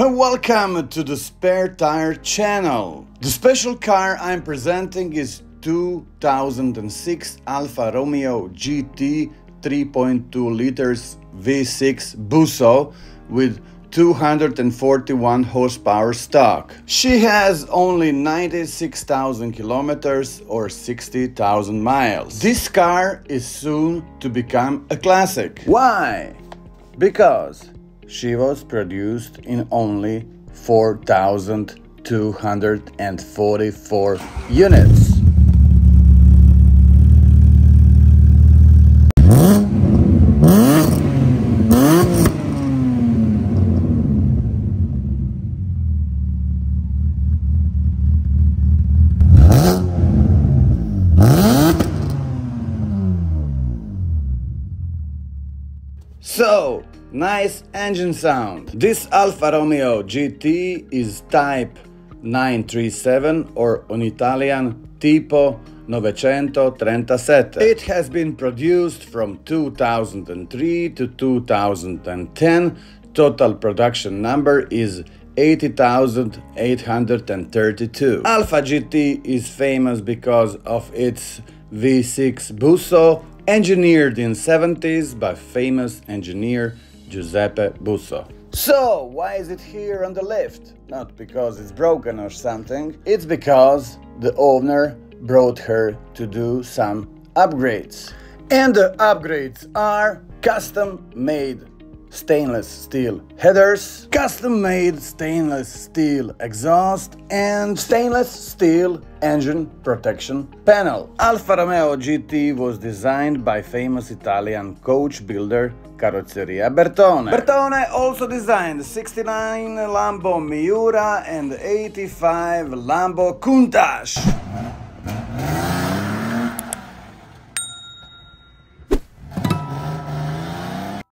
Welcome to the Spare Tire channel. The special car I'm presenting is 2006 Alfa Romeo GT 3.2 liters V6 Busso with 241 horsepower stock. She has only 96,000 kilometers or 60,000 miles. This car is soon to become a classic. Why? Because she was produced in only 4,244 units. So, nice engine sound. This Alfa Romeo GT is type 937 or in Italian tipo 937. It has been produced from 2003 to 2010. Total production number is 80,832. Alfa GT is famous because of its V6 Busso, engineered in 70s by famous engineer Giuseppe Busso. So, why is it here on the lift? Not because it's broken or something, it's because the owner brought her to do some upgrades. And the upgrades are custom-made stainless steel headers, custom-made stainless steel exhaust, and stainless steel engine protection panel. Alfa Romeo GT was designed by famous Italian coach builder Carrozzeria Bertone. Bertone also designed 69 Lambo Miura and 85 Lambo Countach.